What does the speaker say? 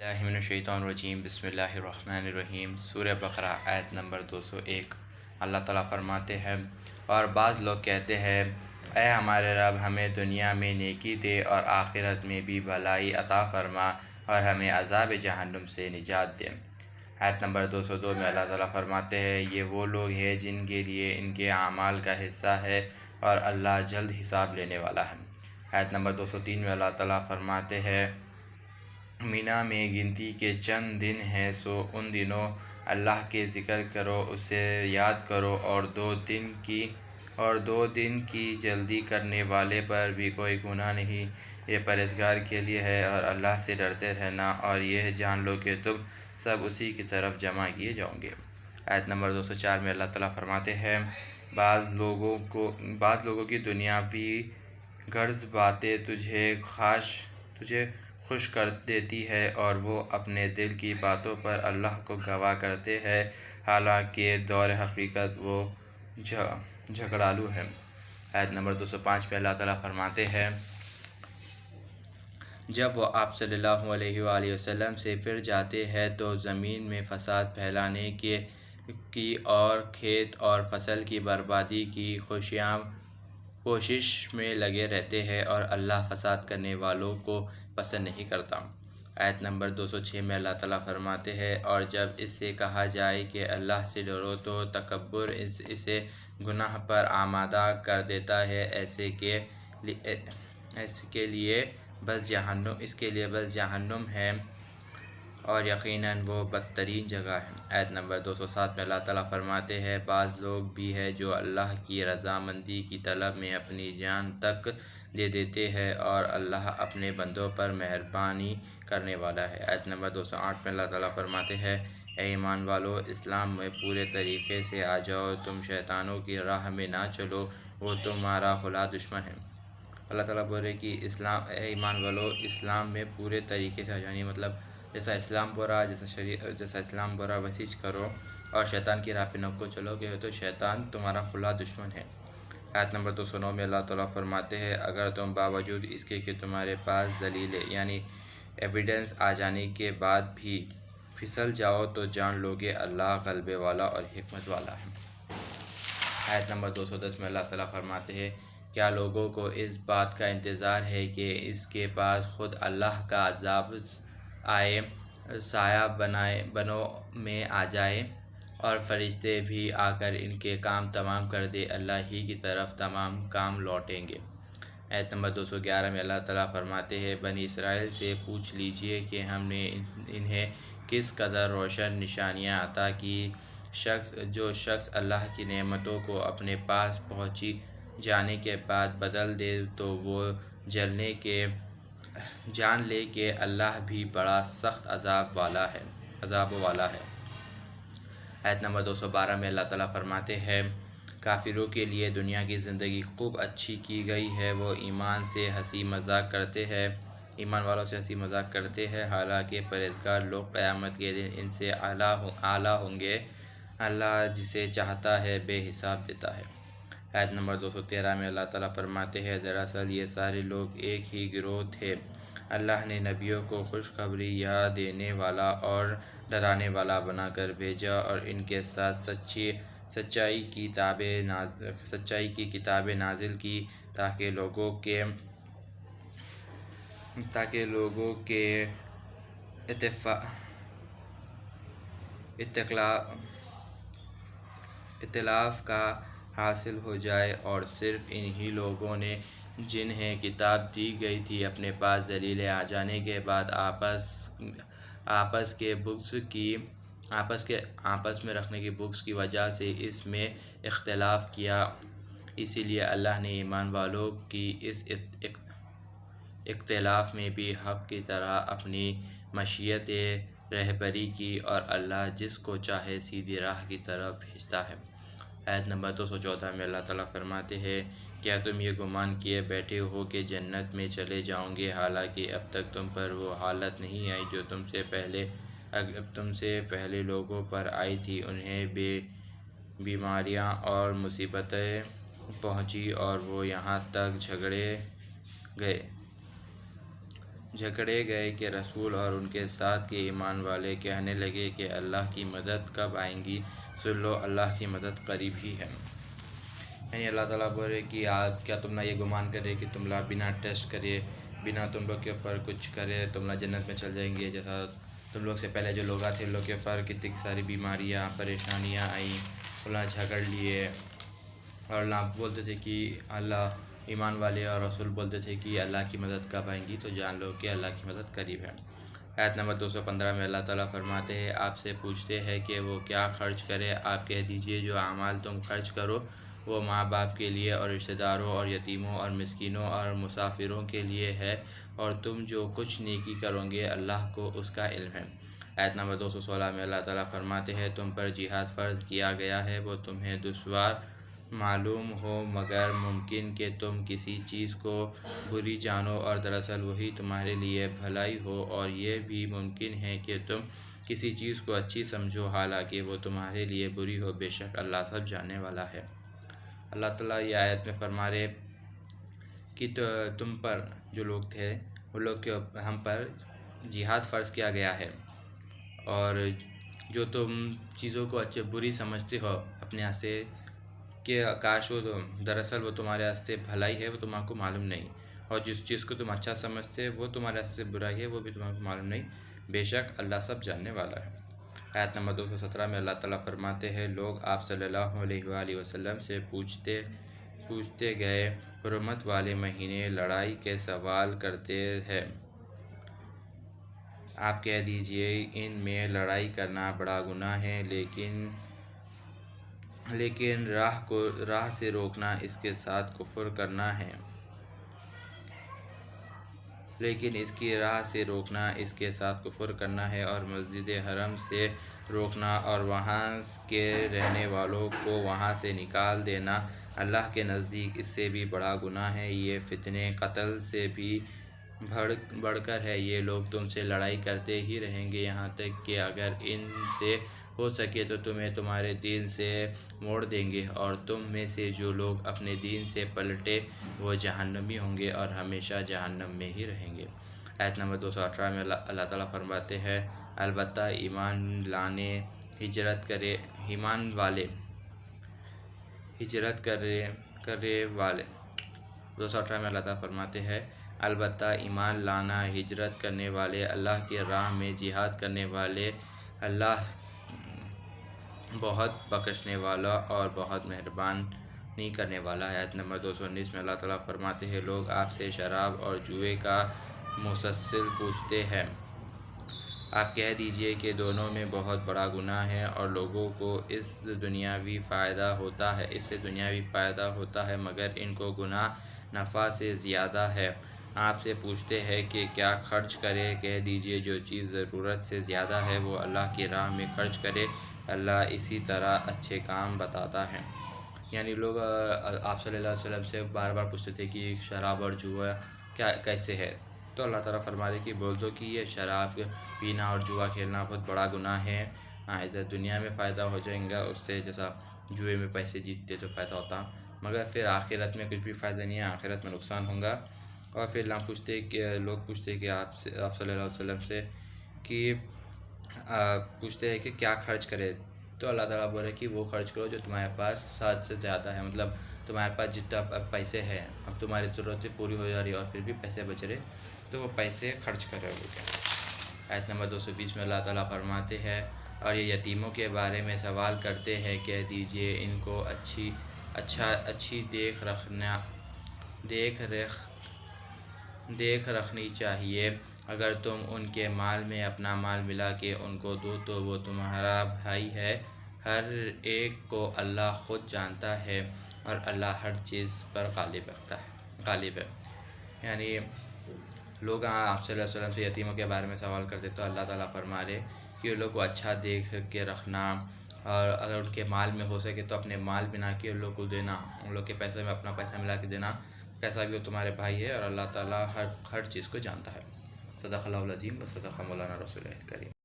اللہ من الشیطان الرجیم بسم اللہ الرحمن الرحیم سورہ بقرہ آیت نمبر 201۔ اللہ تعالیٰ فرماتے ہیں، اور بعض لوگ کہتے ہیں اے ہمارے رب، ہمیں دنیا میں نیکی دے اور آخرت میں بھی بھلائی عطا فرما اور ہمیں عذاب جہنم سے نجات دے۔ آیت نمبر 202 میں اللہ تعالیٰ فرماتے ہیں، یہ وہ لوگ ہیں جن کے لیے ان کے اعمال کا حصہ ہے اور اللہ جلد حساب لینے والا ہے۔ آیت نمبر 203 میں اللہ تعالیٰ فرماتے ہیں، مینا میں گنتی کے چند دن ہیں، سو ان دنوں اللہ کے ذکر کرو، اسے یاد کرو، اور دو دن کی جلدی کرنے والے پر بھی کوئی گناہ نہیں، یہ پرہیزگار کے لیے ہے، اور اللہ سے ڈرتے رہنا، اور یہ جان لو کہ تم سب اسی کی طرف جمع کیے جاؤ گے۔ آیت نمبر 204 میں اللہ تعالیٰ فرماتے ہیں، بعض لوگوں کی دنیاوی غرض باتیں تجھے خوش کر دیتی ہے، اور وہ اپنے دل کی باتوں پر اللہ کو گواہ کرتے ہیں، حالانکہ دور حقیقت وہ جھگڑالو ہیں۔ آیت نمبر 205 میں اللہ تعالیٰ فرماتے ہیں، جب وہ آپ صلی اللہ علیہ وآلہ وسلم سے پھر جاتے ہیں تو زمین میں فساد پھیلانے کی اور کھیت اور فصل کی بربادی کی کوشش میں لگے رہتے ہیں، اور اللہ فساد کرنے والوں کو پسند نہیں کرتا۔ آیت نمبر 206 میں اللہ تعالیٰ فرماتے ہیں، اور جب اس سے کہا جائے کہ اللہ سے ڈرو تو تکبر اسے گناہ پر آمادہ کر دیتا ہے، اس کے لیے بس جہنم ہے، اور یقیناً وہ بدترین جگہ ہے۔ آیت نمبر 207 میں اللہ تعالیٰ فرماتے ہیں، بعض لوگ بھی ہیں جو اللہ کی رضامندی کی طلب میں اپنی جان تک دے دیتے ہیں، اور اللہ اپنے بندوں پر مہربانی کرنے والا ہے۔ آیت نمبر 208 میں اللہ تعالیٰ فرماتے ہیں، اے ایمان والو، اسلام میں پورے طریقے سے آ جاؤ، تم شیطانوں کی راہ میں نہ چلو، وہ تمہارا کھلا دشمن ہے۔ اللہ تعالیٰ بول رہے کہ اے ایمان والو، اسلام میں پورے طریقے سے آ جاؤ، یعنی مطلب جیسا اسلام برا، جیسا اسلام برا ویسے کرو، اور شیطان کی راہ پہ نہ کو چلو گے تو شیطان تمہارا کھلا دشمن ہے۔ آیت نمبر 209 میں اللہ تعالیٰ فرماتے ہیں، اگر تم باوجود اس کے کہ تمہارے پاس دلیلیں یعنی ایویڈنس آ جانے کے بعد بھی پھسل جاؤ تو جان لو کہ اللہ غلبے والا اور حکمت والا ہے۔ آیت نمبر 210 میں اللہ تعالیٰ فرماتے ہیں، کیا لوگوں کو اس بات کا انتظار ہے کہ اس کے پاس خود اللہ کا عذاب آئے، سایہ بنوں میں آ جائے، اور فرشتے بھی آ کر ان کے کام تمام کر دے، اللہ ہی کی طرف تمام کام لوٹیں گے۔ آیت نمبر 211 میں اللہ تعالیٰ فرماتے ہیں، بنی اسرائیل سے پوچھ لیجئے کہ ہم نے انہیں کس قدر روشن نشانیاں عطا کی۔ جو شخص اللہ کی نعمتوں کو اپنے پاس پہنچی جانے کے بعد بدل دے تو وہ جان لے کہ اللہ بھی بڑا سخت عذاب والا ہے۔ آیت نمبر 212 میں اللہ تعالیٰ فرماتے ہیں، کافروں کے لیے دنیا کی زندگی خوب اچھی کی گئی ہے، وہ ایمان والوں سے ہنسی مذاق کرتے ہیں، حالانکہ پرہیزگار لوگ قیامت کے دن ان سے اعلیٰ ہوں گے، اللہ جسے چاہتا ہے بے حساب دیتا ہے۔ آیت نمبر 213 میں اللہ تعالیٰ فرماتے ہیں، دراصل یہ سارے لوگ ایک ہی گروہ تھے، اللہ نے نبیوں کو خوشخبری یاد دینے والا اور ڈرانے والا بنا کر بھیجا، اور ان کے ساتھ سچائی کی کتابیں نازل کی تاکہ لوگوں کے ائتلاف کا حاصل ہو جائے، اور صرف انہی لوگوں نے جنہیں کتاب دی گئی تھی اپنے پاس دلیلیں آ جانے کے بعد آپس میں رکھنے کی بغض کی وجہ سے اس میں اختلاف کیا، اسی لیے اللہ نے ایمان والوں کی اس اختلاف میں بھی حق کی طرح اپنی مشیت رہبری کی، اور اللہ جس کو چاہے سیدھی راہ کی طرف بھیجتا ہے۔ آیت نمبر 214 میں اللہ تعالیٰ فرماتے ہیں، کیا تم یہ گمان کیے بیٹھے ہو کہ جنت میں چلے جاؤ گے، حالانکہ اب تک تم پر وہ حالت نہیں آئی جو تم سے پہلے لوگوں پر آئی تھی، انہیں بیماریاں اور مصیبتیں پہنچی اور وہ یہاں تک جھگڑے گئے جھگڑے گئے کہ رسول اور ان کے ساتھ کے ایمان والے کہنے لگے کہ اللہ کی مدد کب آئیں گی؟ سن لو، اللہ کی مدد قریب ہی ہے۔ یعنی اللہ تعالیٰ بول رہے کہ کیا تم نہ یہ گمان کرے کہ تم لوگ بنا ٹیسٹ کرے، بنا تم لوگ کے اوپر کچھ کرے تم لوگ جنت میں چل جائیں گے؟ جیسا تم لوگ سے پہلے جو لوگ تھے ان لوگ کے اوپر کتنی ساری بیماریاں پریشانیاں آئیں، اللہ جھگڑ لیے، اور اللہ بولتے تھے کہ اللہ ایمان والے اور رسول بولتے تھے کہ اللہ کی مدد کب آئیں گی، تو جان لو کہ اللہ کی مدد قریب ہے۔ آیت نمبر 215 میں اللہ تعالیٰ فرماتے ہیں، آپ سے پوچھتے ہیں کہ وہ کیا خرچ کرے، آپ کہہ دیجئے جو اعمال تم خرچ کرو وہ ماں باپ کے لیے اور رشتہ داروں اور یتیموں اور مسکینوں اور مسافروں کے لیے ہے، اور تم جو کچھ نیکی کرو گے اللہ کو اس کا علم ہے۔ آیت نمبر 216 میں اللہ تعالیٰ فرماتے ہیں، تم پر جہاد فرض کیا گیا ہے، وہ تمہیں دشوار معلوم ہو مگر ممکن کہ تم کسی چیز کو بری جانو اور دراصل وہی تمہارے لیے بھلائی ہو، اور یہ بھی ممکن ہے کہ تم کسی چیز کو اچھی سمجھو حالانکہ وہ تمہارے لیے بری ہو، بے شک اللہ سب جاننے والا ہے۔ اللہ تعالیٰ یہ آیت میں فرما رہے کہ تم پر جو لوگ تھے وہ لوگ کے ہم پر جہاد فرض کیا گیا ہے، اور جو تم چیزوں کو اچھے بری سمجھتے ہو اپنے ہاستے کہ کاش وہ دراصل وہ تمہارے واسطے بھلائی ہے، وہ تمہارے کو معلوم نہیں، اور جس چیز کو تم اچھا سمجھتے وہ تمہارے واسطے برائی ہے، وہ بھی تمہارے کو معلوم نہیں، بے شک اللہ سب جاننے والا ہے۔ آیت نمبر 217 میں اللہ تعالیٰ فرماتے ہیں، لوگ آپ صلی اللہ علیہ وآلہ وسلم سے پوچھتے گئے، حرمت والے مہینے لینے کے سوال کرتے ہیں، آپ کہہ دیجئے ان میں لڑائی کرنا بڑا گناہ ہے، لیکن راہ سے روکنا اس کے ساتھ کفر کرنا ہے، اور مسجد حرم سے روکنا اور وہاں کے رہنے والوں کو وہاں سے نکال دینا اللہ کے نزدیک اس سے بھی بڑا گناہ ہے، یہ فتنے قتل سے بھی بڑھ کر ہے، یہ لوگ تم سے لڑائی کرتے ہی رہیں گے یہاں تک کہ اگر ان سے ہو سکے تو تمہیں تمہارے دین سے موڑ دیں گے، اور تم میں سے جو لوگ اپنے دین سے پلٹے وہ جہنمی ہوں گے اور ہمیشہ جہنم میں ہی رہیں گے۔ آیت نمبر 218 میں اللہ تعالیٰ فرماتے ہیں، البتہ ایمان والے 218 میں اللہ تعالیٰ فرماتے ہیں، البتہ ایمان لانا ہجرت کرنے والے، اللہ کی راہ میں جہاد کرنے والے، اللہ بہت بخشنے والا اور بہت مہربانی کرنے والا ہے۔ آیت نمبر 219 میں اللہ تعالیٰ فرماتے ہیں، لوگ آپ سے شراب اور جوئے کا مسلسل پوچھتے ہیں، آپ کہہ دیجئے کہ دونوں میں بہت بڑا گناہ ہے، اور لوگوں کو اس سے دنیاوی فائدہ ہوتا ہے مگر ان کو گناہ نفع سے زیادہ ہے۔ آپ سے پوچھتے ہیں کہ کیا خرچ کرے، کہہ دیجئے جو چیز ضرورت سے زیادہ ہے وہ اللہ کی راہ میں خرچ کرے، اللہ اسی طرح اچھے کام بتاتا ہے۔ یعنی لوگ آپ صلی اللہ علیہ وسلم سے بار بار پوچھتے تھے کہ شراب اور جوا کیسے ہے، تو اللہ تعالیٰ فرما دے کہ بول دو کہ یہ شراب پینا اور جوا کھیلنا بہت بڑا گناہ ہے، ادھر دنیا میں فائدہ ہو جائیں گا اس سے، جیسا جوئے میں پیسے جیتتے تو فائدہ ہوتا، مگر پھر آخرت میں کچھ بھی فائدہ نہیں ہے، آخرت میں نقصان ہوگا۔ اور پھر لوگ پوچھتے کہ آپ صلی اللہ علیہ وسلم سے کہ پوچھتے ہیں کہ کیا خرچ کرے، تو اللہ تعالیٰ بولے کہ وہ خرچ کرو جو تمہارے پاس ساتھ سے زیادہ ہے، مطلب تمہارے پاس جتنا پیسے ہیں، اب تمہاری ضرورتیں پوری ہو جا رہی ہے اور پھر بھی پیسے بچ رہے تو وہ پیسے خرچ کرے ہو گے۔ آیت نمبر 220 میں اللہ تعالیٰ فرماتے ہیں، اور یہ یتیموں کے بارے میں سوال کرتے ہیں، کہہ دیجئے ان کو اچھی دیکھ رکھنی چاہیے، اگر تم ان کے مال میں اپنا مال ملا کے ان کو دو تو وہ تمہارا بھائی ہے، ہر ایک کو اللہ خود جانتا ہے اور اللہ ہر چیز پر غالب ہے۔ یعنی لوگ آپ صلی اللہ علیہ وسلم سے یتیموں کے بارے میں سوال کرتے تو اللہ تعالیٰ فرما رہے کہ ان لوگ کو اچھا دیکھ کے رکھنا، اور اگر ان کے مال میں ہو سکے تو اپنے مال بنا کے ان لوگ کو دینا، ان لوگ کے پیسے میں اپنا پیسہ ملا کے دینا، کیسا بھی وہ تمہارے بھائی ہے اور اللہ تعالیٰ ہر چیز کو جانتا ہے۔ صدق اللہ العظیم و صدق مولانا رسول کریم۔